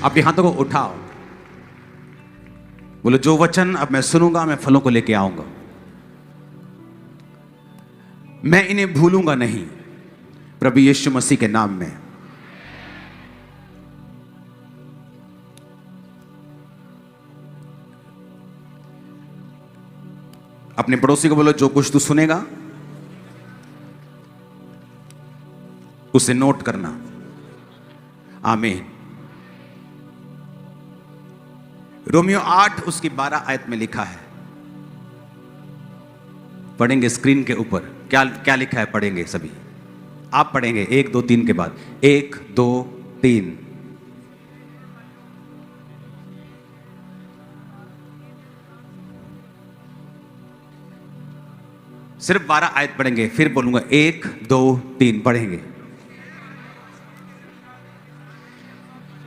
अपने हाथों को उठाओ, बोलो जो वचन अब मैं सुनूंगा मैं फलों को लेके आऊंगा, मैं इन्हें भूलूंगा नहीं, प्रभु यीशु मसीह के नाम में। अपने पड़ोसी को बोलो जो कुछ तू सुनेगा उसे नोट करना। आमीन। रोमियो 8 उसकी 12 आयत में लिखा है, पढ़ेंगे स्क्रीन के ऊपर। क्या क्या लिखा है पढ़ेंगे सभी, आप पढ़ेंगे 1 2 3 के बाद 1 2 3। सिर्फ 12 आयत पढ़ेंगे, फिर बोलूंगा 1 2 3 पढ़ेंगे।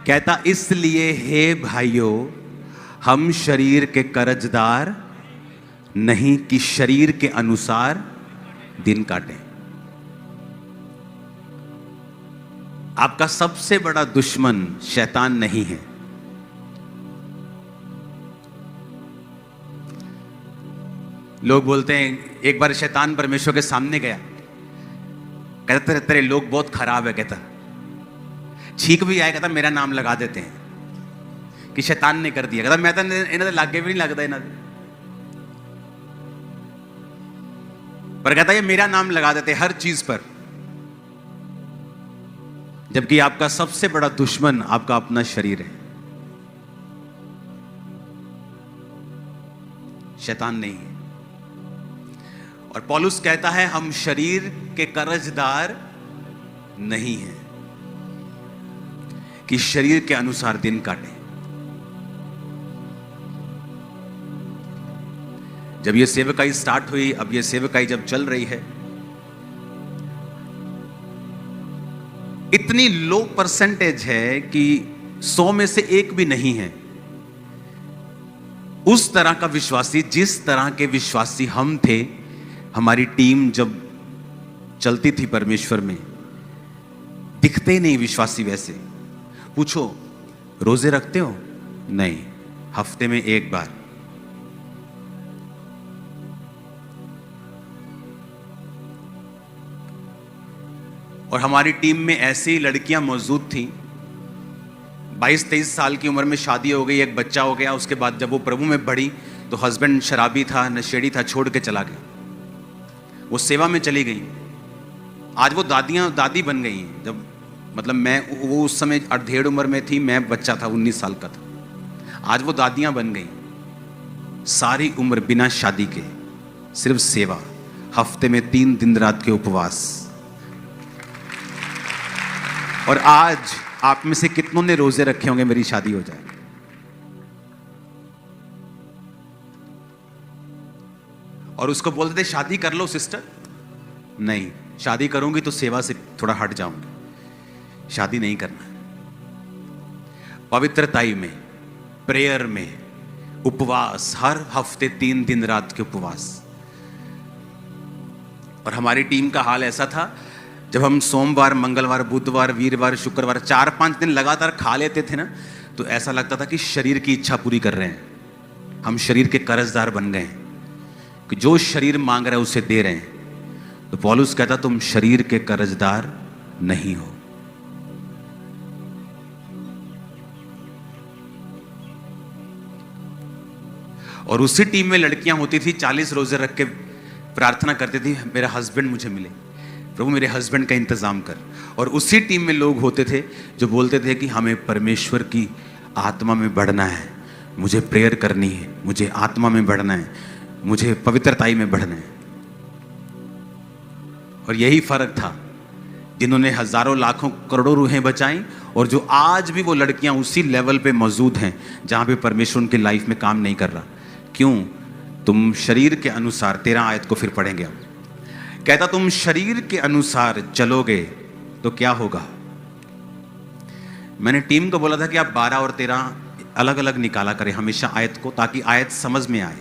कहता इसलिए हे भाइयों हम शरीर के कर्जदार नहीं कि शरीर के अनुसार दिन काटें। आपका सबसे बड़ा दुश्मन शैतान नहीं है। लोग बोलते हैं, एक बार शैतान परमेश्वर के सामने गया, कहता तेरे लोग बहुत खराब है, कहता छींक भी आए, कहता मेरा नाम लगा देते हैं कि शैतान ने कर दिया। कहता मैं तो इन्हें लागे भी नहीं लगता इन्हें, पर कहता ये मेरा नाम लगा देते हर चीज पर। जबकि आपका सबसे बड़ा दुश्मन आपका अपना शरीर है, शैतान नहीं है। और पौलुस कहता है हम शरीर के कर्जदार नहीं हैं कि शरीर के अनुसार दिन काटें। जब ये सेवकाई स्टार्ट हुई, अब ये सेवकाई जब चल रही है, इतनी लो परसेंटेज है कि 100 में से 1 भी नहीं है उस तरह का विश्वासी जिस तरह के विश्वासी हम थे। हमारी टीम जब चलती थी परमेश्वर में, दिखते नहीं विश्वासी वैसे। पूछो रोजे रखते हो? नहीं, हफ्ते में 1 बार। और हमारी टीम में ऐसी लड़कियां मौजूद थी, 22-23 साल की उम्र में शादी हो गई, एक बच्चा हो गया। उसके बाद जब वो प्रभु में बढ़ी तो हस्बैंड शराबी था, नशेड़ी था, छोड़ के चला गया, वो सेवा में चली गई। आज वो दादी बन गई। जब मतलब वो उस समय 1.5 उम्र में थी, मैं बच्चा था, 19 साल का था। आज वो दादियां बन गई। सारी उम्र बिना शादी के सिर्फ सेवा, हफ्ते में 3 दिन रात के उपवास। और आज आप में से कितनों ने रोजे रखे होंगे मेरी शादी हो जाए? और उसको बोलते थे शादी कर लो सिस्टर। नहीं, शादी करूंगी तो सेवा से थोड़ा हट जाऊंगी, शादी नहीं करना। पवित्रताई में, प्रेयर में, उपवास, हर हफ्ते 3 दिन रात के उपवास। और हमारी टीम का हाल ऐसा था, जब हम सोमवार, मंगलवार, बुधवार, वीरवार, शुक्रवार 4-5 दिन लगातार खा लेते थे ना, तो ऐसा लगता था कि शरीर की इच्छा पूरी कर रहे हैं। हम शरीर के कर्जदार बन गए हैं कि जो शरीर मांग रहा है उसे दे रहे हैं। तो पौलुस कहता तुम शरीर के कर्जदार नहीं हो। और उसी टीम में लड़कियां होती थी, 40 रोजे रख के प्रार्थना करती थी मेरा हस्बैंड मुझे मिले, प्रभु मेरे हस्बैंड का इंतजाम कर। और उसी टीम में लोग होते थे जो बोलते थे कि हमें परमेश्वर की आत्मा में बढ़ना है, मुझे प्रेयर करनी है, मुझे आत्मा में बढ़ना है, मुझे पवित्रताई में बढ़ना है। और यही फर्क था, जिन्होंने हजारों लाखों करोड़ों रूहें बचाई और जो आज भी वो लड़कियां उसी लेवल पे मौजूद हैं जहां पे परमेश्वर उनकी लाइफ में काम नहीं कर रहा। क्यों? तुम शरीर के अनुसार, 13 आयत को फिर पढ़ेंगे हम। कहता तुम शरीर के अनुसार चलोगे तो क्या होगा? मैंने टीम को बोला था कि आप 12 और 13 अलग अलग निकाला करें हमेशा आयत को, ताकि आयत समझ में आए।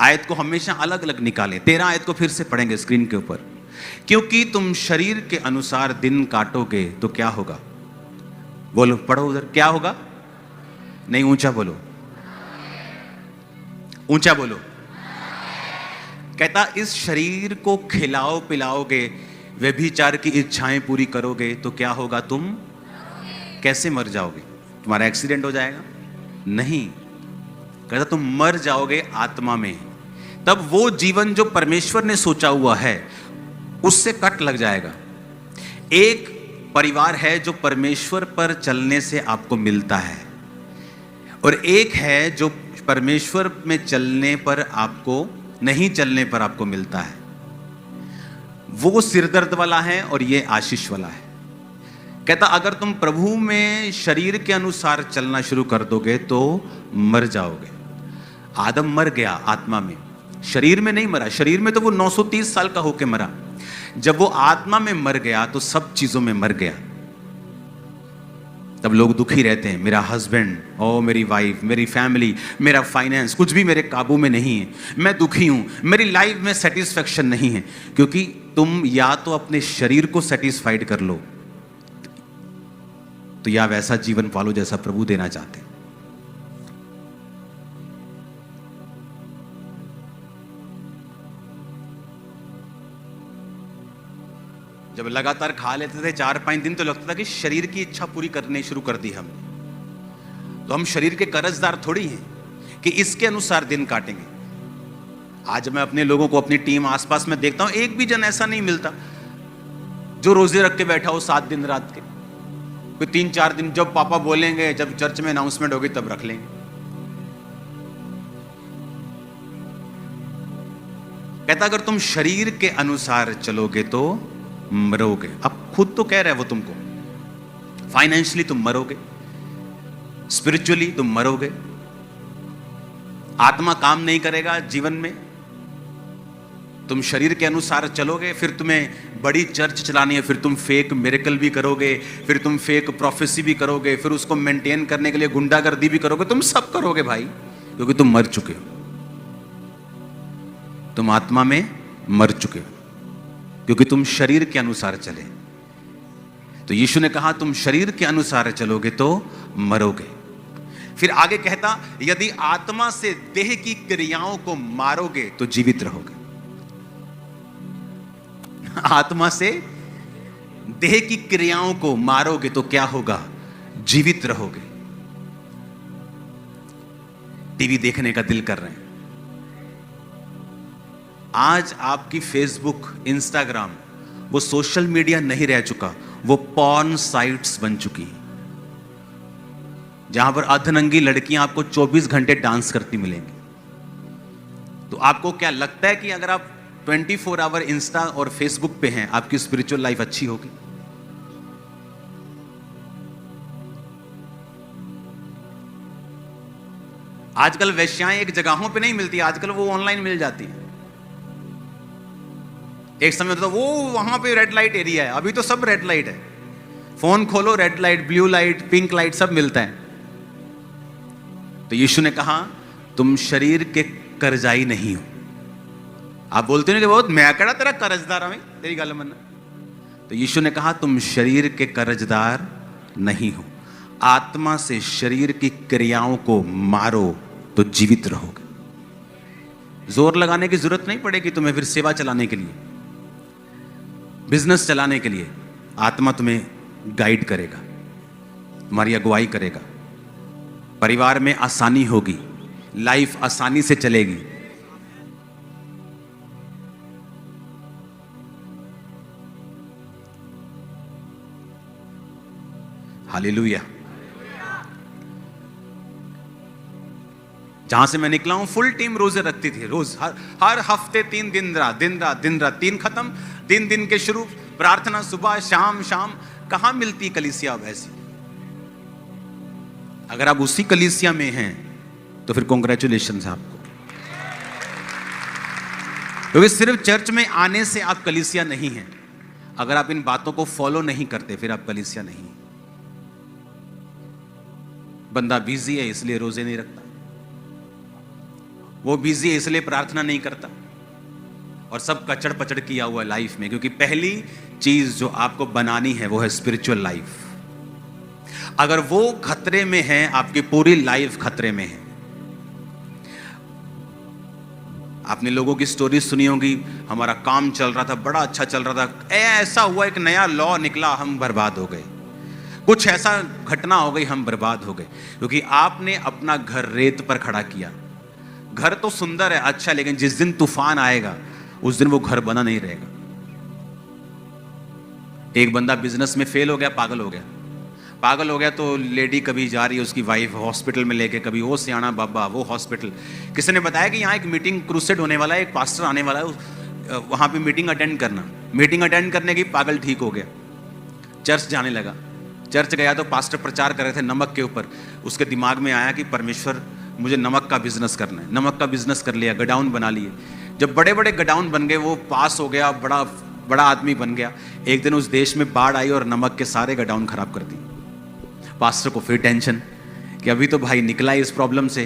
आयत को हमेशा अलग अलग निकालें। 13 आयत को फिर से पढ़ेंगे स्क्रीन के ऊपर। क्योंकि तुम शरीर के अनुसार दिन काटोगे तो क्या होगा? बोलो, पढ़ो उधर, क्या होगा? नहीं, ऊंचा बोलो, ऊंचा बोलो। कहता इस शरीर को खिलाओ पिलाओगे, व्यभिचार की इच्छाएं पूरी करोगे तो क्या होगा? तुम कैसे मर जाओगे? तुम्हारा एक्सीडेंट हो जाएगा? नहीं, कहता तुम मर जाओगे आत्मा में। तब वो जीवन जो परमेश्वर ने सोचा हुआ है उससे कट लग जाएगा। एक परिवार है जो परमेश्वर पर चलने से आपको मिलता है, और एक है जो परमेश्वर में चलने पर आपको, नहीं चलने पर आपको मिलता है। वो सिरदर्द वाला है और ये आशीष वाला है। कहता अगर तुम प्रभु में शरीर के अनुसार चलना शुरू कर दोगे तो मर जाओगे। आदम मर गया आत्मा में, शरीर में नहीं मरा। शरीर में तो वो 930 साल का होके मरा। जब वो आत्मा में मर गया तो सब चीजों में मर गया। तब लोग दुखी रहते हैं, मेरा हस्बैंड, ओ मेरी वाइफ, मेरी फैमिली, मेरा फाइनेंस, कुछ भी मेरे काबू में नहीं है, मैं दुखी हूं, मेरी लाइफ में सेटिस्फेक्शन नहीं है। क्योंकि तुम या तो अपने शरीर को सेटिस्फाइड कर लो, तो या वैसा जीवन पालो जैसा प्रभु देना चाहते हैं। जब लगातार खा लेते थे 4-5 दिन तो लगता था कि शरीर की इच्छा पूरी करनी शुरू कर दी हमने, तो हम शरीर के कर्जदार थोड़ी हैं कि इसके अनुसार दिन काटेंगे। आज मैं अपने लोगों को, अपनी टीम आसपास में देखता हूं, एक भी जन ऐसा नहीं मिलता जो रोजे रख के बैठा हो 7 दिन रात के। कोई 3-4 दिन जब पापा बोलेंगे, जब चर्च में अनाउंसमेंट होगी तब रख लेंगे। कहता अगर तुम शरीर के अनुसार चलोगे तो मरोगे। अब खुद तो कह रहा है वो तुमको, फाइनेंशियली तुम मरोगे, स्पिरिचुअली तुम मरोगे, आत्मा काम नहीं करेगा जीवन में। तुम शरीर के अनुसार चलोगे, फिर तुम्हें बड़ी चर्च चलानी है, फिर तुम फेक मिरेकल भी करोगे, फिर तुम फेक प्रोफेसी भी करोगे, फिर उसको मेंटेन करने के लिए गुंडागर्दी भी करोगे। तुम सब करोगे भाई, क्योंकि तुम मर चुके हो। तुम आत्मा में मर चुके हो क्योंकि तुम शरीर के अनुसार चले। तो यीशु ने कहा तुम शरीर के अनुसार चलोगे तो मरोगे। फिर आगे कहता यदि आत्मा से देह की क्रियाओं को मारोगे तो जीवित रहोगे। आत्मा से देह की क्रियाओं को मारोगे तो क्या होगा? जीवित रहोगे। टीवी देखने का दिल कर रहे हैं, आज आपकी फेसबुक, इंस्टाग्राम वो सोशल मीडिया नहीं रह चुका, वो पॉर्न साइट्स बन चुकी हैं, जहां पर अर्धनंगी लड़कियां आपको 24 घंटे डांस करती मिलेंगी। तो आपको क्या लगता है कि अगर आप 24 आवर इंस्टा और फेसबुक पे हैं, आपकी स्पिरिचुअल लाइफ अच्छी होगी? आजकल वेश्याएं एक जगहों पे नहीं मिलती, आजकल वो ऑनलाइन मिल जाती हैं। एक समय तो वो वहां पे रेड लाइट एरिया है, अभी तो सब रेड लाइट है। फोन खोलो, red light, blue light, pink light सब मिलता है। तो यीशु ने कहा तुम शरीर के कर्जाई नहीं हो। आप बोलते हो कि बहुत मैं कड़ा तेरा कर्जदार हूं, तेरी गल मन। तो यीशु ने कहा तुम शरीर के कर्जदार नहीं हो, आत्मा से शरीर की क्रियाओं को मारो तो जीवित रहोगे। जोर लगाने की जरूरत नहीं पड़ेगी तुम्हें फिर सेवा चलाने के लिए, बिजनेस चलाने के लिए। आत्मा तुम्हें गाइड करेगा, तुम्हारी अगुवाई करेगा, परिवार में आसानी होगी, लाइफ आसानी से चलेगी। हालेलुया। जहां से मैं निकला हूं फुल टीम रोजे रखती थी, रोज हर हफ्ते 3 दिन रात 3 खत्म, 3 दिन के शुरू, प्रार्थना सुबह शाम शाम। कहां मिलती कलीसिया अब ऐसी? अगर आप उसी कलीसिया में हैं तो फिर कॉन्ग्रेचुलेशन है आपको, क्योंकि सिर्फ चर्च में आने से आप कलीसिया नहीं हैं। अगर आप इन बातों को फॉलो नहीं करते फिर आप कलीसिया नहीं। बंदा बिजी है इसलिए रोजे नहीं रखता, वो बिजी है इसलिए प्रार्थना नहीं करता, और सब कचड़ पचड़ किया हुआ है लाइफ में। क्योंकि पहली चीज जो आपको बनानी है वो है स्पिरिचुअल लाइफ। अगर वो खतरे में है, आपकी पूरी लाइफ खतरे में है। आपने लोगों की स्टोरी सुनी होगी, हमारा काम चल रहा था, बड़ा अच्छा चल रहा था, ऐसा हुआ एक नया लॉ निकला, हम बर्बाद हो गए। कुछ ऐसा घटना हो गई, हम बर्बाद हो गए, क्योंकि आपने अपना घर रेत पर खड़ा किया। घर तो सुंदर है, अच्छा, लेकिन जिस दिन तूफान आएगा उस दिन वो घर बना नहीं रहेगा। एक बंदा बिजनेस में फेल हो गया, पागल हो गया। पागल हो गया तो लेडी कभी जा रही है उसकी वाइफ हॉस्पिटल में लेके, कभी वो सियाना बाबा वो हॉस्पिटल। किसी ने बताया कि यहाँ एक मीटिंग क्रूसेड होने वाला है, एक पास्टर आने वाला है, वहाँ पे मीटिंग अटेंड करना। मीटिंग अटेंड करने की पागल ठीक हो गया, चर्च जाने लगा। चर्च गया तो पास्टर प्रचार कर रहे थे नमक के ऊपर। उसके दिमाग में आया कि परमेश्वर मुझे नमक का बिजनेस करना है। नमक का बिजनेस कर लिया, गडाउन बना लिए। जब बड़े बड़े गडाउन बन गए, वो पास हो गया, बड़ा बड़ा आदमी बन गया। एक दिन उस देश में बाढ़ आई और नमक के सारे गडाउन खराब कर दी। पास्टर को फिर टेंशन कि अभी तो भाई निकला इस प्रॉब्लम से।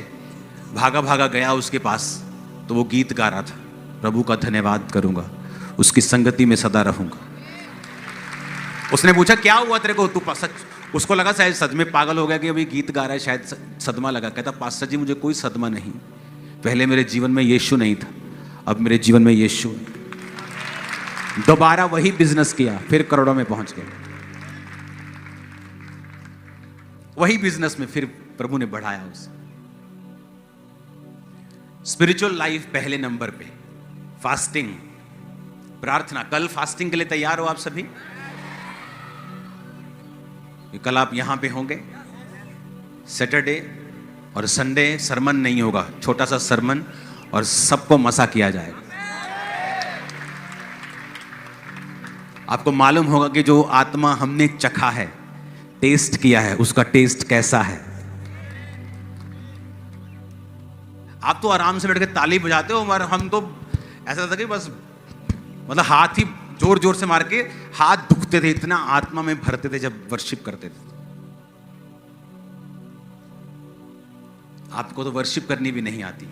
भागा भागा गया उसके पास, तो वो गीत गा रहा था, प्रभु का धन्यवाद करूंगा, उसकी संगति में सदा रहूंगा। उसने पूछा क्या हुआ तेरे को, तू सच? उसको लगा शायद सच में पागल हो गया कि अभी गीत गा रहा है, शायद सदमा लगा। कहता पास्टर जी मुझे कोई सदमा नहीं, पहले मेरे जीवन में यीशु नहीं था, अब मेरे जीवन में यीशु है। दोबारा वही बिजनेस किया, फिर करोड़ों में पहुंच गया। वही बिजनेस में फिर प्रभु ने बढ़ाया उसे। स्पिरिचुअल लाइफ पहले नंबर पे, फास्टिंग, प्रार्थना। कल फास्टिंग के लिए तैयार हो आप सभी? कल आप यहां पे होंगे। सैटरडे और संडे सरमन नहीं होगा, छोटा सा सरमन, और सबको मसा किया जाएगा। आपको मालूम होगा कि जो आत्मा हमने चखा है, टेस्ट किया है, उसका टेस्ट कैसा है। आप तो आराम से बैठ के ताली बजाते हो, मगर हम तो ऐसा था कि बस मतलब हाथ ही जोर जोर से मार के हाथ दुखते थे, इतना आत्मा में भरते थे जब वर्शिप करते थे। आपको तो वर्शिप करनी भी नहीं आती।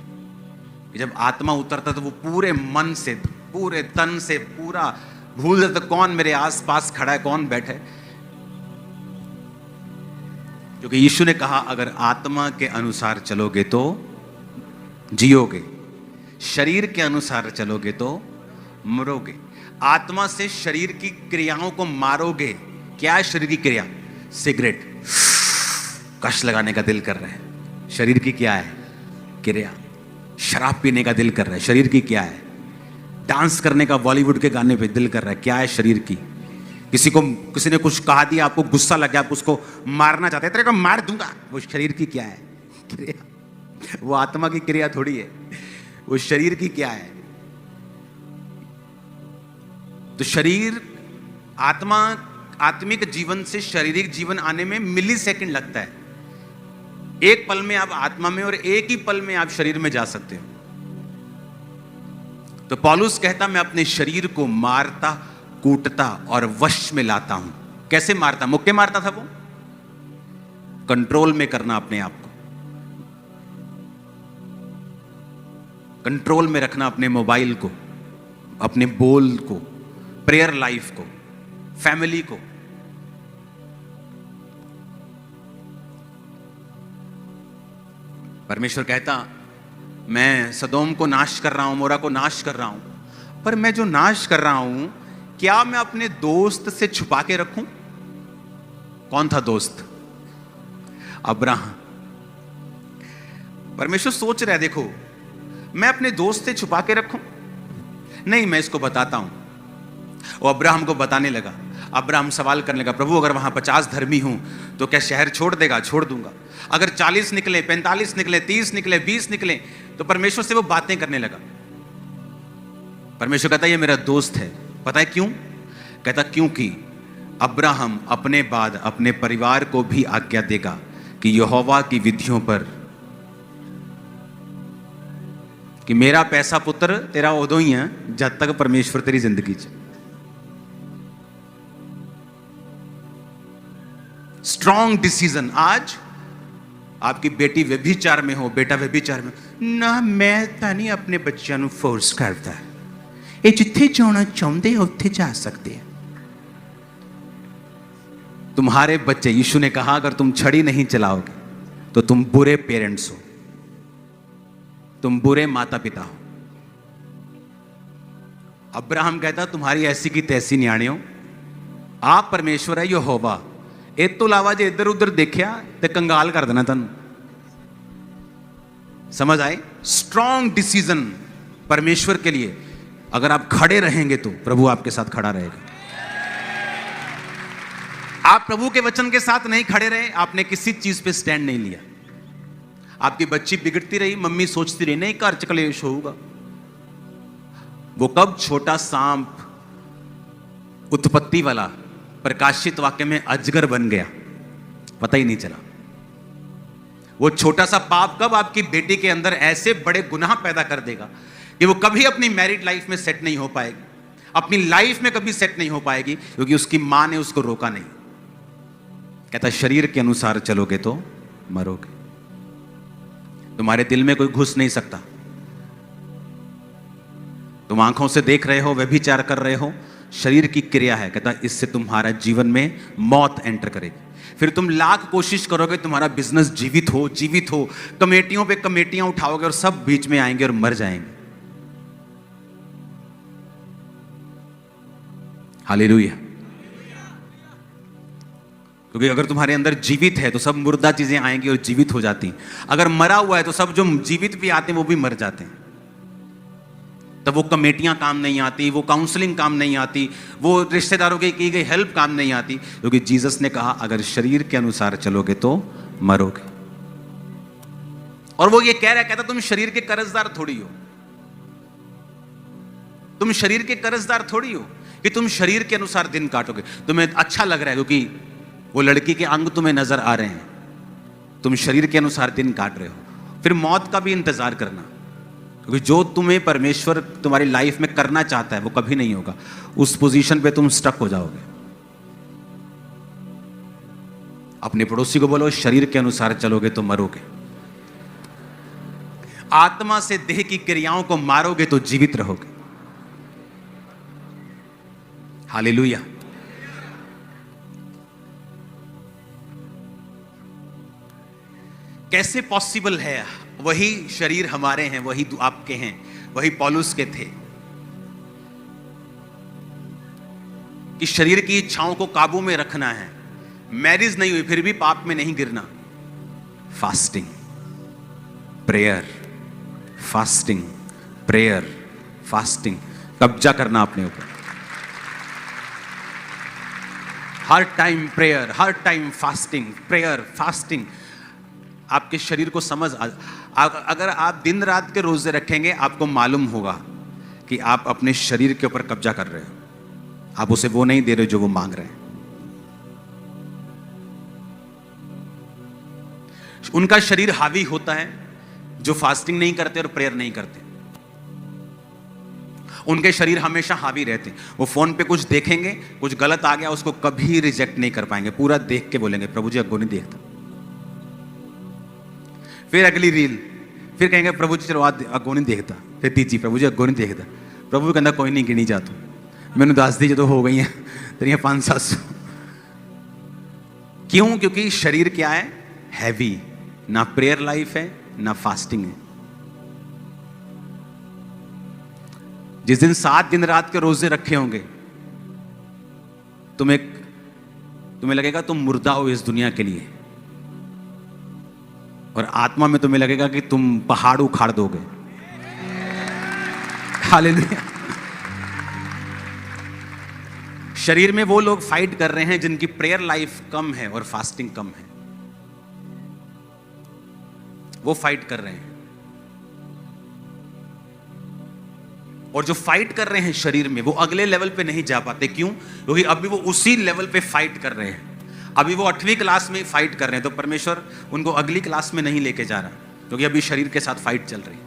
जब आत्मा उतरता तो वो पूरे मन से, पूरे तन से, पूरा भूल जाता कौन मेरे आसपास खड़ा है, कौन बैठा है। क्योंकि यीशु ने कहा अगर आत्मा के अनुसार चलोगे तो जियोगे, शरीर के अनुसार चलोगे तो मरोगे। आत्मा से शरीर की क्रियाओं को मारोगे। क्या है शरीर की क्रिया? सिगरेट कश लगाने का दिल कर रहा है, शरीर की क्या है क्रिया? शराब पीने का दिल कर रहा है, शरीर की क्या है? डांस करने का बॉलीवुड के गाने पे दिल कर रहा है, क्या है शरीर की? किसी ने कुछ कहा दिया, आपको गुस्सा लग गया, आप उसको मारना चाहते हैं, तेरे को मार दूंगा, वो शरीर की क्या है क्रिया? वो आत्मा की क्रिया थोड़ी है, वो शरीर की क्या है? तो शरीर, आत्मा, आत्मिक जीवन से शारीरिक जीवन आने में मिली सेकंड लगता है। एक पल में आप आत्मा में और एक ही पल में आप शरीर में जा सकते हो। तो पौलुस कहता मैं अपने शरीर को मारता, कूटता और वश में लाता हूं। कैसे मारता? मुक्के मारता था वो। कंट्रोल में करना अपने आप को, कंट्रोल में रखना अपने मोबाइल को, अपने बोल को, प्रेयर लाइफ को, फैमिली को। परमेश्वर कहता मैं सदोम को नाश कर रहा हूं, मोरा को नाश कर रहा हूं, पर मैं जो नाश कर रहा हूं क्या मैं अपने दोस्त से छुपा के रखूं? कौन था दोस्त? अब्राहम। परमेश्वर सोच रहा है देखो मैं अपने दोस्त से छुपा के रखूं? नहीं, मैं इसको बताता हूं। वो अब्राहम को बताने लगा। अब्राहम सवाल करने लगा, प्रभु अगर वहां 50 धर्मी हूं तो क्या शहर छोड़ देगा? छोड़ दूंगा। अगर 40 निकले, 45 निकले, 30 निकले, 20 निकले, तो परमेश्वर से वो बातें करने लगा। परमेश्वर कहता ये मेरा दोस्त है। पता है क्यों? कहता क्योंकि अब्राहम अपने बाद अपने परिवार को भी आज्ञा देगा कि यहोवा की विधियों पर, कि मेरा पैसा पुत्र तेरा उदों ही है जब तक परमेश्वर तेरी जिंदगी च। Strong decision. आज आपकी बेटी व्यभिचार में हो, बेटा व्यभिचार में ना, मैं ਤਾਂ नहीं अपने बच्चों ਨੂੰ फोर्स करता, ये जिथे जाना चाहते हैं उत्थे जा सकते हैं। तुम्हारे बच्चे, यीशु ने कहा अगर तुम छड़ी नहीं चलाओगे तो तुम बुरे पेरेंट्स हो, तुम बुरे माता पिता हो। अब्राहम कहता तुम्हारी ऐसी की तैसी न्याणियों, आप परमेश्वर है यहोवा, इस तो इलावा जे इधर उधर देखा तो कंगाल कर देना तन। समझ आए? स्ट्रॉन्ग डिसीजन परमेश्वर के लिए अगर आप खड़े रहेंगे तो प्रभु आपके साथ खड़ा रहेगा। आप प्रभु के वचन के साथ नहीं खड़े रहे, आपने किसी चीज पे स्टैंड नहीं लिया, आपकी बच्ची बिगड़ती रही, मम्मी सोचती रही नहीं घर च कलेश होगा, वो कब छोटा सांप उत्पत्ति वाला प्रकाशित वाक्य में अजगर बन गया पता ही नहीं चला। वो छोटा सा पाप कब आपकी बेटी के अंदर ऐसे बड़े गुनाह पैदा कर देगा कि वो कभी अपनी मैरिड लाइफ में सेट नहीं हो पाएगी, अपनी लाइफ में कभी सेट नहीं हो पाएगी, क्योंकि उसकी मां ने उसको रोका नहीं। कहता शरीर के अनुसार चलोगे तो मरोगे। तुम्हारे दिल में कोई घुस नहीं सकता। तुम आंखों से देख रहे हो, व्यभिचार कर रहे हो, शरीर की क्रिया है। कहता इससे तुम्हारा जीवन में मौत एंटर करेगी। फिर तुम लाख कोशिश करोगे तुम्हारा बिजनेस जीवित हो, कमेटियों पे कमेटियां उठाओगे और सब बीच में आएंगे और मर जाएंगे। हालेलुया। क्योंकि अगर तुम्हारे अंदर जीवित है तो सब मुर्दा चीजें आएंगी और जीवित हो जाती। अगर मरा हुआ है तो सब जो जीवित भी आते हैं वो भी मर जाते हैं। तब वो कमेटियां काम नहीं आती, वो काउंसलिंग काम नहीं आती, वो रिश्तेदारों की गई हेल्प काम नहीं आती, क्योंकि जीसस ने कहा अगर शरीर के अनुसार चलोगे तो मरोगे। और वो ये कह रहा है, कहता तुम शरीर के कर्जदार थोड़ी हो, तुम शरीर के कर्जदार थोड़ी हो कि तुम शरीर के अनुसार दिन काटोगे। तुम्हें अच्छा लग रहा है क्योंकि वो लड़की के अंग तुम्हें नजर आ रहे हैं, तुम शरीर के अनुसार दिन काट रहे हो। फिर मौत का भी इंतजार करना, क्योंकि जो तुम्हें परमेश्वर तुम्हारी लाइफ में करना चाहता है वो कभी नहीं होगा। उस पोजीशन पे तुम स्टक हो जाओगे। अपने पड़ोसी को बोलो शरीर के अनुसार चलोगे तो मरोगे, आत्मा से देह की क्रियाओं को मारोगे तो जीवित रहोगे। हालेलुया। कैसे पॉसिबल है? वही शरीर हमारे हैं, वही आपके हैं, वही पौलुस के थे कि शरीर की इच्छाओं को काबू में रखना है। मैरिज नहीं हुई फिर भी पाप में नहीं गिरना। Fasting, prayer, fasting, prayer, fasting, कब्जा करना अपने ऊपर। हर टाइम प्रेयर, हर टाइम फास्टिंग, प्रेयर, फास्टिंग। आपके शरीर को समझ अगर आप दिन रात के रोजे रखेंगे आपको मालूम होगा कि आप अपने शरीर के ऊपर कब्जा कर रहे हो। आप उसे वो नहीं दे रहे जो वो मांग रहे हैं। उनका शरीर हावी होता है जो फास्टिंग नहीं करते और प्रेयर नहीं करते। उनके शरीर हमेशा हावी रहते हैं। वो फोन पे कुछ देखेंगे, कुछ गलत आ गया उसको कभी रिजेक्ट नहीं कर पाएंगे, पूरा देख के बोलेंगे प्रभु जी अगो नहीं देखता। फिर अगली रील, फिर कहेंगे प्रभु जी चलो अगो नहीं देखता। फिर तीजी, प्रभु जी अगो नहीं देखता। प्रभु कहना कोई नहीं गिनी जा तू, मैंने दस दी जो हो गई हैं तेरिया 500-700। क्यों? क्योंकि शरीर क्या है? हैवी। ना प्रेयर लाइफ है ना फास्टिंग है। जिस दिन 7 दिन रात के रोजे रखे होंगे तुम्हें लगेगा तुम मुर्दा हो इस दुनिया के लिए, और आत्मा में तुम्हें लगेगा कि तुम पहाड़ उखाड़ दोगे। हालेलुया। शरीर में वो लोग फाइट कर रहे हैं जिनकी प्रेयर लाइफ कम है और फास्टिंग कम है, वो फाइट कर रहे हैं। और जो फाइट कर रहे हैं शरीर में वो अगले लेवल पे नहीं जा पाते। क्यों? क्योंकि अभी वो उसी लेवल पे फाइट कर रहे हैं। अभी वो 8वीं क्लास में फाइट कर रहे हैं, तो परमेश्वर उनको अगली क्लास में नहीं लेके जा रहा, क्योंकि अभी शरीर के साथ फाइट चल रही है।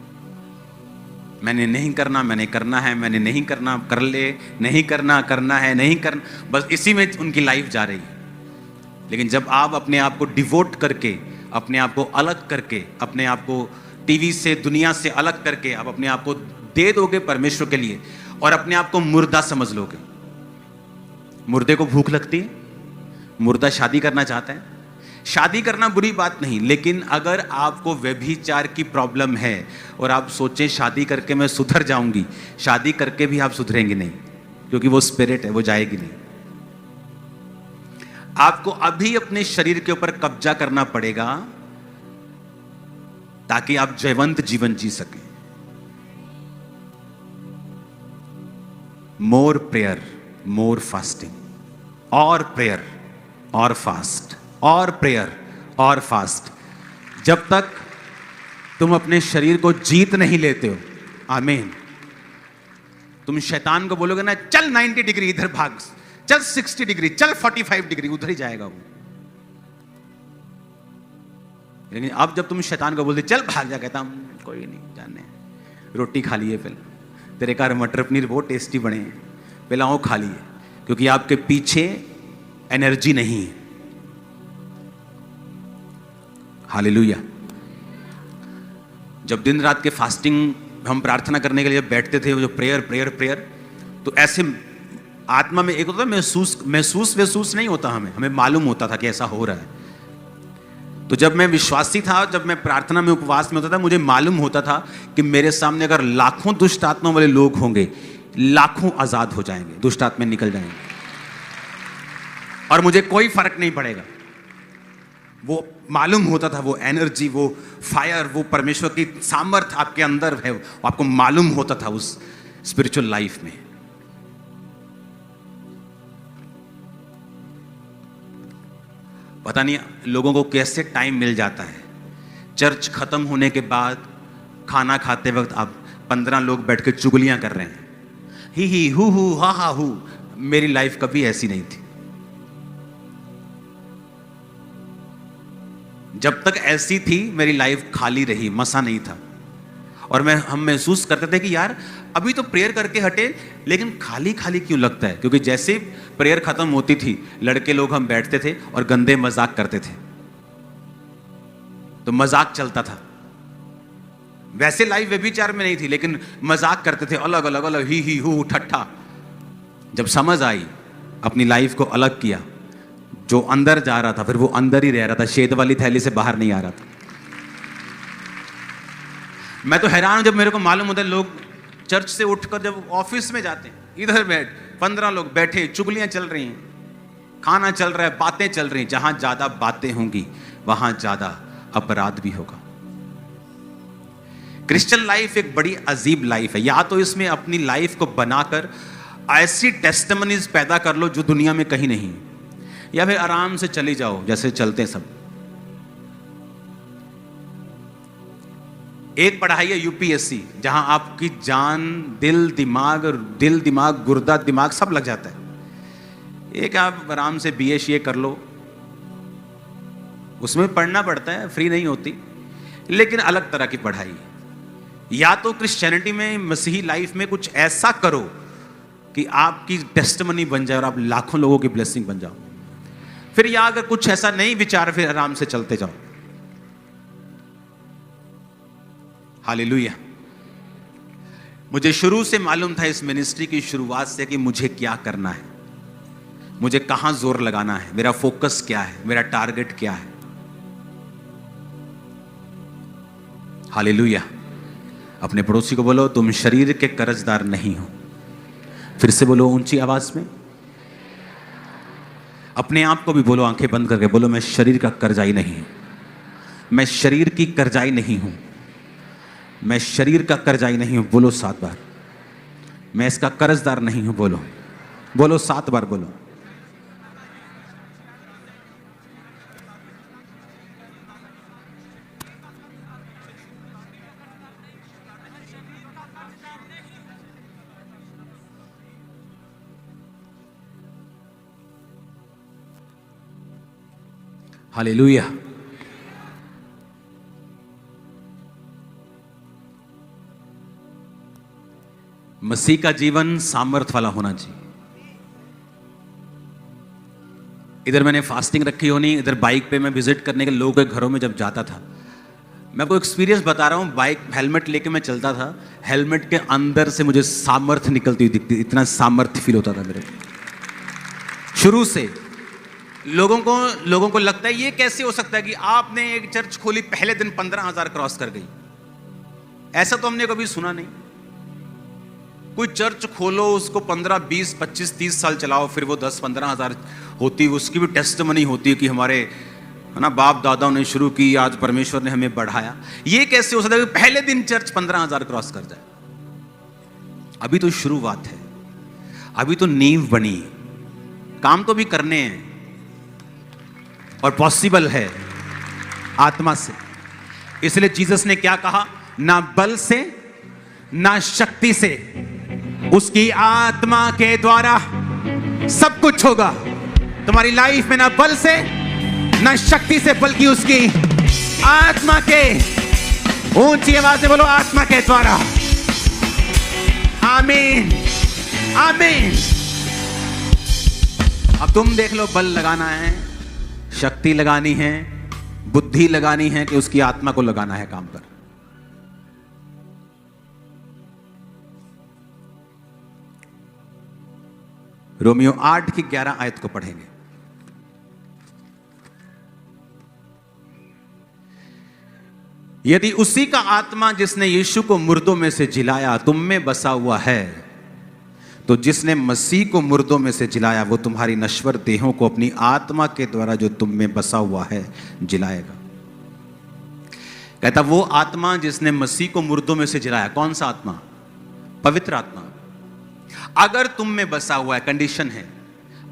मैंने नहीं करना, मैंने करना है, मैंने नहीं करना, कर ले, नहीं करना, करना है, नहीं करना, बस इसी में उनकी लाइफ जा रही है। लेकिन जब आप अपने आप को डिवोट करके, अपने आप को अलग करके, अपने आप को टीवी से, दुनिया से अलग करके आप अपने आप को दे दोगे परमेश्वर के लिए और अपने आप को मुर्दा समझ लोगे। मुर्दे को भूख लगती है, मुर्दा शादी करना चाहता है? शादी करना बुरी बात नहीं, लेकिन अगर आपको व्यभिचार की प्रॉब्लम है और आप सोचें शादी करके मैं सुधर जाऊंगी, शादी करके भी आप सुधरेंगे नहीं, क्योंकि वो स्पिरिट है, वो जाएगी नहीं। आपको अभी अपने शरीर के ऊपर कब्जा करना पड़ेगा ताकि आप जयवंत जीवन जी सकें। मोर प्रेयर, मोर फास्टिंग, और प्रेयर और फास्ट, और प्रेयर और फास्ट। जब तक तुम अपने शरीर को जीत नहीं लेते हो, आमीन, तुम शैतान को बोलोगे ना चल 90 डिग्री इधर भाग, चल 60 डिग्री, चल 45 डिग्री, उधर ही जाएगा वो। लेकिन अब जब तुम शैतान को बोलते चल भाग जा, कहता कोई नहीं, जाने रोटी खा लिए, पहले तेरे घर मटर पनीर बहुत टेस्टी बने हैं, पहले आओ खा लिए, क्योंकि आपके पीछे एनर्जी नहीं है। हालेलुया। जब दिन रात के फास्टिंग हम प्रार्थना करने के लिए बैठते थे, जो प्रेयर प्रेयर प्रेयर, तो ऐसे आत्मा में एक होता है महसूस नहीं होता, हमें मालूम होता था कि ऐसा हो रहा है। तो जब मैं विश्वासी था, जब मैं प्रार्थना में उपवास में होता था, मुझे मालूम होता था कि मेरे सामने अगर लाखों दुष्ट आत्मा वाले लोग होंगे, लाखों आजाद हो जाएंगे, दुष्ट आत्मा निकल जाएंगे और मुझे कोई फर्क नहीं पड़ेगा। वो मालूम होता था, वो एनर्जी, वो फायर, वो परमेश्वर की सामर्थ आपके अंदर है, वो आपको मालूम होता था उस स्पिरिचुअल लाइफ में। पता नहीं लोगों को कैसे टाइम मिल जाता है, चर्च खत्म होने के बाद खाना खाते वक्त आप 15 लोग बैठ के चुगलियां कर रहे हैं, ही हु हा हा हु। मेरी लाइफ कभी ऐसी नहीं थी। जब तक ऐसी थी मेरी लाइफ खाली रही, मसा नहीं था। और हम महसूस करते थे कि यार अभी तो प्रेयर करके हटे, लेकिन खाली खाली क्यों लगता है? क्योंकि जैसे प्रेयर खत्म होती थी, लड़के लोग हम बैठते थे और गंदे मजाक करते थे। तो मजाक चलता था, वैसे लाइफ व्यभिचार में नहीं थी, लेकिन मजाक करते थे, अलग अलग अलग, ही हु ठट्ठा। जब समझ आई, अपनी लाइफ को अलग किया, जो अंदर जा रहा था फिर वो अंदर ही रह रहा था, शेद वाली थैली से बाहर नहीं आ रहा था। मैं तो हैरान हूं जब मेरे को मालूम होता है लोग चर्च से उठकर जब ऑफिस में जाते हैं, इधर बैठ 15 लोग बैठे, चुगलियां चल रही हैं, खाना चल रहा है, बातें चल रही हैं। जहां ज्यादा बातें होंगी वहां ज्यादा अपराध भी होगा। क्रिश्चियन लाइफ एक बड़ी अजीब लाइफ है। या तो इसमें अपनी लाइफ को बनाकर ऐसी टेस्टिमनीज पैदा कर लो जो दुनिया में कहीं नहीं, या फिर आराम से चली जाओ जैसे चलते सब। एक पढ़ाई है यूपीएससी, जहां आपकी जान, दिल दिमाग गुर्दा दिमाग सब लग जाता है। एक आप आराम से बीए कर लो, उसमें पढ़ना पड़ता है, फ्री नहीं होती, लेकिन अलग तरह की पढ़ाई। या तो क्रिश्चियनिटी में, मसीही लाइफ में कुछ ऐसा करो कि आपकी टेस्टिमनी बन जाए और आप लाखों लोगों की ब्लेसिंग बन जाओ। फिर या अगर कुछ ऐसा नहीं विचार, फिर आराम से चलते जाओ। हालेलुया। मुझे शुरू से मालूम था इस मिनिस्ट्री की शुरुआत से कि मुझे क्या करना है, मुझे कहां जोर लगाना है, मेरा फोकस क्या है, मेरा टारगेट क्या है। हालेलुया। अपने पड़ोसी को बोलो तुम शरीर के कर्जदार नहीं हो। फिर से बोलो ऊंची आवाज में। अपने आप को भी बोलो, आंखें बंद करके बोलो, मैं शरीर का कर्जाई नहीं हूं, मैं शरीर की कर्जाई नहीं हूं, मैं शरीर का कर्जाई नहीं हूं। बोलो 7 बार। मैं इसका कर्जदार नहीं हूं। बोलो बोलो 7 बार बोलो। हालेलुया। मसीह का जीवन सामर्थ वाला होना चाहिए। इधर मैंने फास्टिंग रखी होनी, इधर बाइक पे मैं विजिट करने के लोगों के घरों में जब जाता था, मैं आपको एक्सपीरियंस बता रहा हूँ। बाइक हेलमेट लेके मैं चलता था, हेलमेट के अंदर से मुझे सामर्थ निकलती हुई दिखती, इतना सामर्थ फील होता था मेरे को शुरू से। लोगों को लगता है ये कैसे हो सकता है कि आपने एक चर्च खोली, पहले दिन 15,000 क्रॉस कर गई। ऐसा तो हमने कभी सुना नहीं। कोई चर्च खोलो, उसको 15, 20, 25, 30 साल चलाओ, फिर वो 10-15,000 होती, उसकी भी टेस्टमनी होती है कि हमारे है ना बाप दादाओं ने शुरू की, आज परमेश्वर ने हमें बढ़ाया। ये कैसे हो सकता है कि पहले दिन चर्च 15,000 क्रॉस कर जाए? अभी तो शुरुआत है, अभी तो नींव बनी, काम तो भी करने हैं और पॉसिबल है आत्मा से। इसलिए जीसस ने क्या कहा? ना बल से ना शक्ति से, उसकी आत्मा के द्वारा सब कुछ होगा तुम्हारी लाइफ में। ना बल से ना शक्ति से, बल्कि उसकी आत्मा के। ऊंची आवाज से बोलो, आत्मा के द्वारा। आमीन, आमीन। अब तुम देख लो, बल लगाना है, शक्ति लगानी है, बुद्धि लगानी है, कि उसकी आत्मा को लगाना है काम पर। रोमियो 8 की 11 आयत को पढ़ेंगे। यदि उसी का आत्मा जिसने यीशु को मुर्दों में से जिलाया तुम में बसा हुआ है, तो जिसने मसीह को मुर्दों में से जिलाया वो तुम्हारी नश्वर देहों को अपनी आत्मा के द्वारा जो तुम में बसा हुआ है जिलाएगा। कहता वो आत्मा जिसने मसीह को मुर्दों में से जिलाया, कौन सा आत्मा? पवित्र आत्मा। अगर तुम में बसा हुआ है, कंडीशन है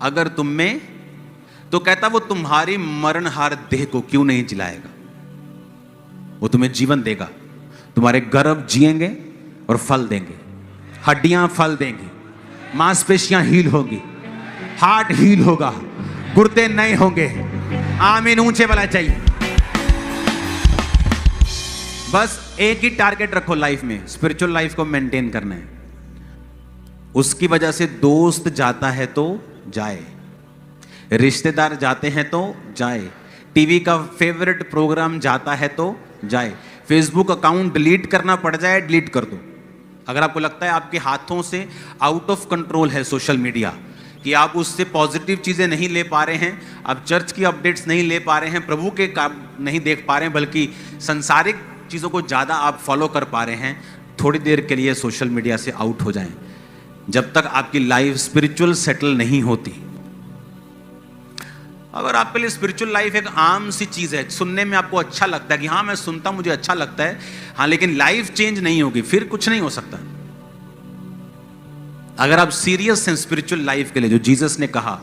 अगर तुम में, तो कहता वो तुम्हारी मरणहार देह को क्यों नहीं जिलाएगा? वो तुम्हें जीवन देगा, तुम्हारे गर्भ जिएंगे और फल देंगे, हड्डियां फल देंगी, मांसपेशियां हील होंगी, हार्ट हील होगा, गुर्दे नए होंगे। आमीन, ऊंचे वाला चाहिए। बस एक ही टारगेट रखो लाइफ में, स्पिरिचुअल लाइफ को मेंटेन करना है। उसकी वजह से दोस्त जाता है तो जाए, रिश्तेदार जाते हैं तो जाए, टीवी का फेवरेट प्रोग्राम जाता है तो जाए, फेसबुक अकाउंट डिलीट करना पड़ जाए डिलीट कर दो। अगर आपको लगता है आपके हाथों से आउट ऑफ कंट्रोल है सोशल मीडिया, कि आप उससे पॉजिटिव चीज़ें नहीं ले पा रहे हैं, आप चर्च की अपडेट्स नहीं ले पा रहे हैं, प्रभु के काम नहीं देख पा रहे हैं, बल्कि संसारिक चीज़ों को ज़्यादा आप फॉलो कर पा रहे हैं, थोड़ी देर के लिए सोशल मीडिया से आउट हो जाएं, जब तक आपकी लाइफ स्पिरिचुअल सेटल नहीं होती। अगर आपके लिए स्पिरिचुअल लाइफ एक आम सी चीज़ है, सुनने में आपको अच्छा लगता है कि हाँ मैं सुनता मुझे अच्छा लगता है, हाँ, लेकिन लाइफ चेंज नहीं होगी, फिर कुछ नहीं हो सकता। अगर आप सीरियस हैं स्पिरिचुअल लाइफ के लिए, जो जीसस ने कहा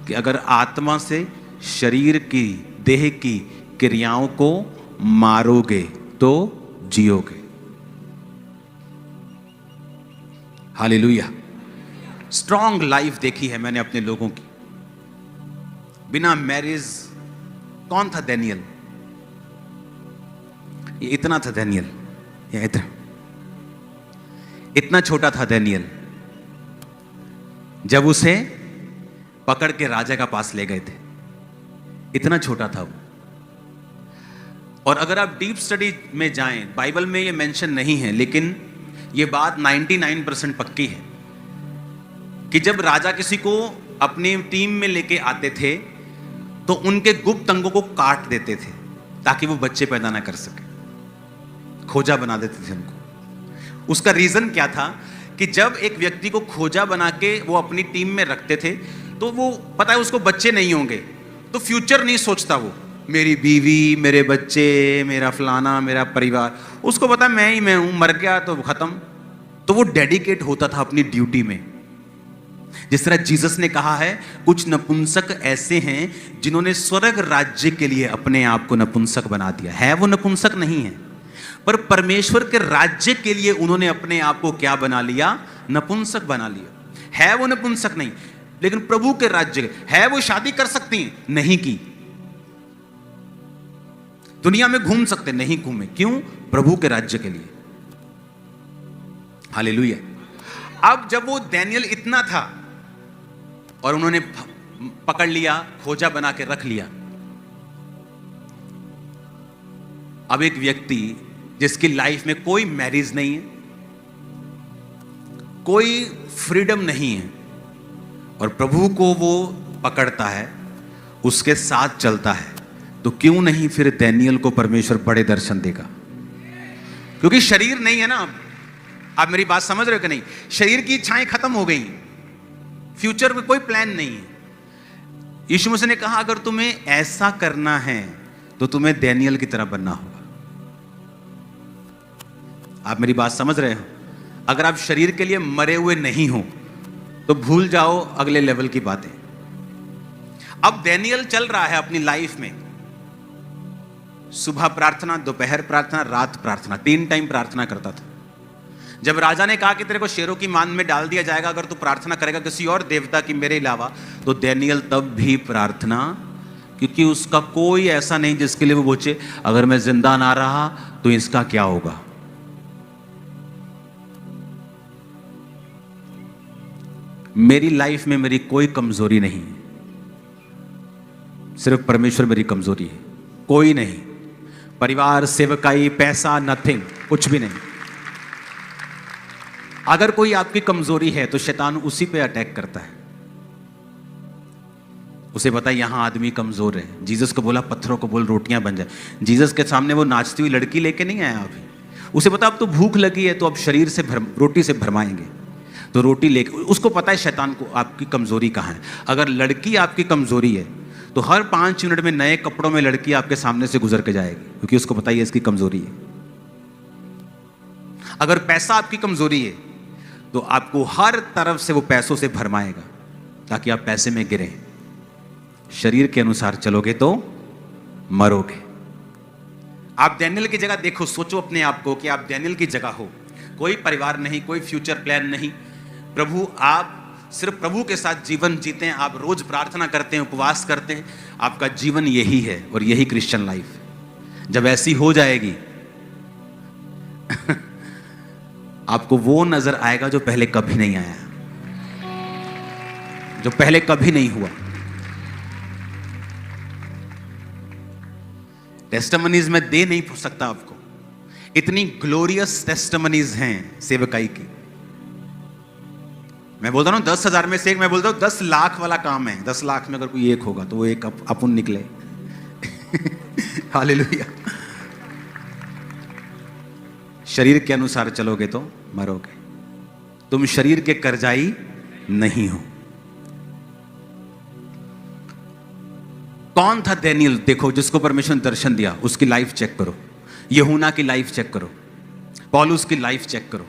कि अगर आत्मा से शरीर की, देह की क्रियाओं को मारोगे तो जियोगे। हालेलुया। स्ट्रॉन्ग लाइफ देखी है मैंने अपने लोगों की, बिना मैरिज। कौन था डैनियल? ये इतना था डैनियल, ये इतना छोटा था डैनियल, जब उसे पकड़ के राजा का पास ले गए थे, इतना छोटा था वो। और अगर आप डीप स्टडी में जाएं, बाइबल में ये मेंशन नहीं है, लेकिन ये बात 99% पक्की है कि जब राजा किसी को अपनी टीम में लेके आते थे तो उनके गुप्त अंगों को काट देते थे ताकि वो बच्चे पैदा ना कर सके, खोजा बना देते थे उनको। उसका रीजन क्या था कि जब एक व्यक्ति को खोजा बना के वो अपनी टीम में रखते थे तो वो पता है उसको बच्चे नहीं होंगे, तो फ्यूचर नहीं सोचता वो, मेरी बीवी, मेरे बच्चे, मेरा फलाना, मेरा परिवार, उसको पता मैं हूं, मर गया तो खत्म। तो वो डेडिकेट होता था अपनी ड्यूटी में। जिस तरह जीसस ने कहा है, कुछ नपुंसक ऐसे हैं जिन्होंने स्वर्ग राज्य के लिए अपने आप को नपुंसक बना दिया है। वो नपुंसक नहीं है, पर परमेश्वर के राज्य के लिए उन्होंने अपने आप को क्या बना लिया? नपुंसक बना लिया। है वो नपुंसक नहीं, लेकिन प्रभु के राज्य है। वो शादी कर सकती हैं, नहीं की। दुनिया में घूम सकते, नहीं घूमे। क्यों? प्रभु के राज्य के लिए। हालेलुया। अब जब वो डैनियल इतना था और उन्होंने पकड़ लिया, खोजा बना के रख लिया, अब एक व्यक्ति जिसकी लाइफ में कोई मैरिज नहीं है, कोई फ्रीडम नहीं है, और प्रभु को वो पकड़ता है उसके साथ चलता है, तो क्यों नहीं फिर दानियल को परमेश्वर बड़े दर्शन देगा? क्योंकि शरीर नहीं है ना अब। आप मेरी बात समझ रहे हो कि नहीं? शरीर की इच्छाएं खत्म हो गई, फ्यूचर में कोई प्लान नहीं है। यीशु मसीह ने कहा अगर तुम्हें ऐसा करना है तो तुम्हें दानियल की तरह बनना होगा। आप मेरी बात समझ रहे हो? अगर आप शरीर के लिए मरे हुए नहीं हो तो भूल जाओ अगले लेवल की बातें। अब दानियल चल रहा है अपनी लाइफ में, सुबह प्रार्थना, दोपहर प्रार्थना, रात प्रार्थना, 3 टाइम प्रार्थना करता था। जब राजा ने कहा कि तेरे को शेरों की मान में डाल दिया जाएगा अगर तू प्रार्थना करेगा किसी और देवता की मेरे अलावा, तो दानियल तब भी प्रार्थना, क्योंकि उसका कोई ऐसा नहीं जिसके लिए वो पूछे अगर मैं जिंदा ना रहा तो इसका क्या होगा। मेरी लाइफ में मेरी कोई कमजोरी नहीं है, सिर्फ परमेश्वर मेरी कमजोरी है, कोई नहीं। परिवार, सेवकाई, पैसा, नथिंग, कुछ भी नहीं। अगर कोई आपकी कमजोरी है तो शैतान उसी पे अटैक करता है। उसे पता है यहां आदमी कमजोर है। जीसस को बोला पत्थरों को बोल रोटियां बन जाए। जीसस के सामने वो नाचती हुई लड़की लेके नहीं आया अभी। उसे पता अब तो भूख लगी है तो अब शरीर से रोटी से भरमाएंगे, तो रोटी लेके, उसको पता है शैतान को आपकी कमजोरी कहां है। अगर लड़की आपकी कमजोरी है तो हर 5 मिनट में नए कपड़ों में लड़की आपके सामने से गुजर के जाएगी, क्योंकि उसको पता है इसकी कमजोरी है। अगर पैसा आपकी कमजोरी है तो आपको हर तरफ से वो पैसों से भरमाएगा ताकि आप पैसे में गिरे। शरीर के अनुसार चलोगे तो मरोगे। आप दानियल की जगह देखो, सोचो अपने आप को कि आप दानियल की जगह हो। कोई परिवार नहीं, कोई फ्यूचर प्लान नहीं। प्रभु, आप सिर्फ प्रभु के साथ जीवन जीते हैं। आप रोज प्रार्थना करते हैं, उपवास करते हैं। आपका जीवन यही है और यही क्रिश्चियन लाइफ है। जब ऐसी हो जाएगी आपको वो नजर आएगा जो पहले कभी नहीं आया, जो पहले कभी नहीं हुआ। टेस्टिमनीज में दे नहीं सकता आपको, इतनी ग्लोरियस टेस्टिमनीज हैं सेवकाई की। मैं बोलता हूं 10,000 में से एक, मैं बोलता हूं 10 लाख वाला काम है। 10 लाख में अगर कोई एक होगा तो वो एक अपन निकले। हालेलुया। शरीर के अनुसार चलोगे तो मरोगे। तुम शरीर के कर्जाई नहीं हो। कौन था दानियल? देखो, जिसको परमेश्वर ने दर्शन दिया उसकी लाइफ चेक करो। यूहन्ना की लाइफ चेक करो, पौलुस की लाइफ चेक करो।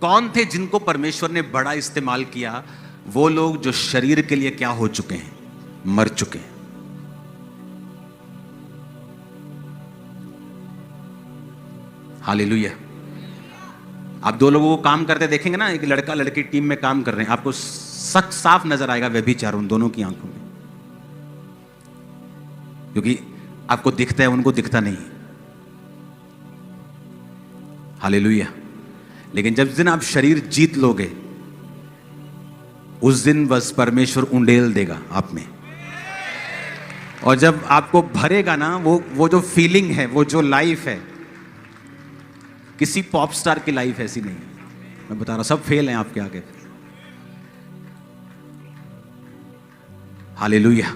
कौन थे जिनको परमेश्वर ने बड़ा इस्तेमाल किया? वो लोग जो शरीर के लिए क्या हो चुके हैं, मर चुके हैं। हालेलुया। आप 2 लोगों को काम करते देखेंगे ना, एक लड़का लड़की टीम में काम कर रहे हैं, आपको साफ नजर आएगा व्यभिचार उन दोनों की आंखों में, क्योंकि आपको दिखता है, उनको दिखता नहीं। हालेलुया। लेकिन जब दिन आप शरीर जीत लोगे उस दिन बस परमेश्वर उंडेल देगा आप में। और जब आपको भरेगा ना वो जो फीलिंग है, वो जो लाइफ है, किसी पॉप स्टार की लाइफ ऐसी नहीं है। मैं बता रहा हूं, सब फेल हैं आपके आगे। हालेलुया।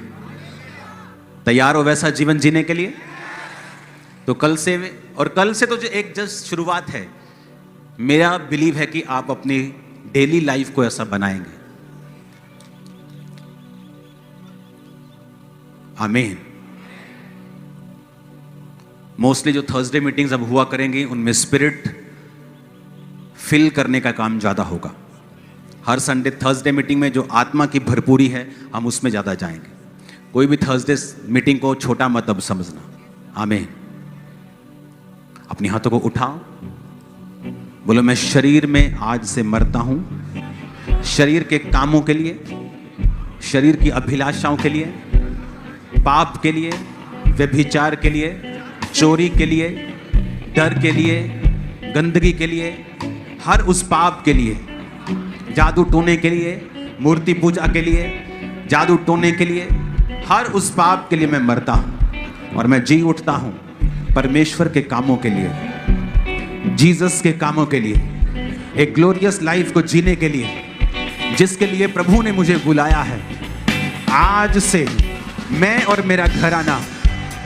तैयार हो वैसा जीवन जीने के लिए? तो कल से, और कल से तो जो एक जस्ट शुरुआत है, मेरा बिलीव है कि आप अपनी डेली लाइफ को ऐसा बनाएंगे। आमीन। मोस्टली जो थर्सडे मीटिंग्स अब हुआ करेंगी उनमें स्पिरिट फिल करने का काम ज्यादा होगा। हर संडे थर्सडे मीटिंग में जो आत्मा की भरपूरी है हम उसमें ज्यादा जाएंगे। कोई भी थर्सडे मीटिंग को छोटा मत अब समझना। आमीन। अपने हाथों को उठाओ, बोलो मैं शरीर में आज से मरता हूं, शरीर के कामों के लिए, शरीर की अभिलाषाओं के लिए, पाप के लिए, व्यभिचार के लिए, चोरी के लिए, डर के लिए, गंदगी के लिए, हर उस पाप के लिए, जादू टोने के लिए, मूर्ति पूजा के लिए, जादू टोने के लिए, हर उस पाप के लिए मैं मरता हूं और मैं जी उठता हूं परमेश्वर के कामों के लिए, जीसस के कामों के लिए, एक ग्लोरियस लाइफ को जीने के लिए जिसके लिए प्रभु ने मुझे बुलाया है। आज से मैं और मेरा घराना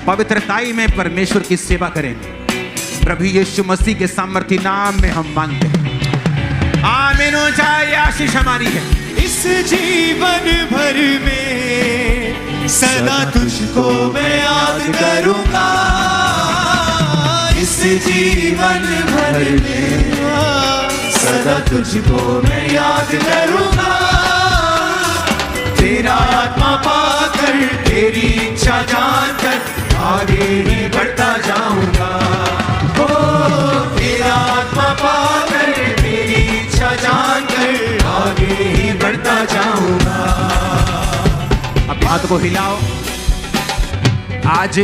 पवित्रताई में परमेश्वर की सेवा करेंगे। प्रभु यीशु मसीह के सामर्थी नाम में हम मांगते हैं, आमीन हो जाए। आशीष हमारी है इस जीवन भर में सदा तुझको मैं याद करूंगा। इस जीवन भर में सदा तुझको मैं याद करूंगा। तेरा आत्मा पाकर तेरी इच्छा जानकर आगे ही बढ़ता जाऊंगा। ओ तेरा आत्मा पाकर तेरी इच्छा जानकर आगे ही बढ़ता जाऊंगा। अब हाथ को हिलाओ आज।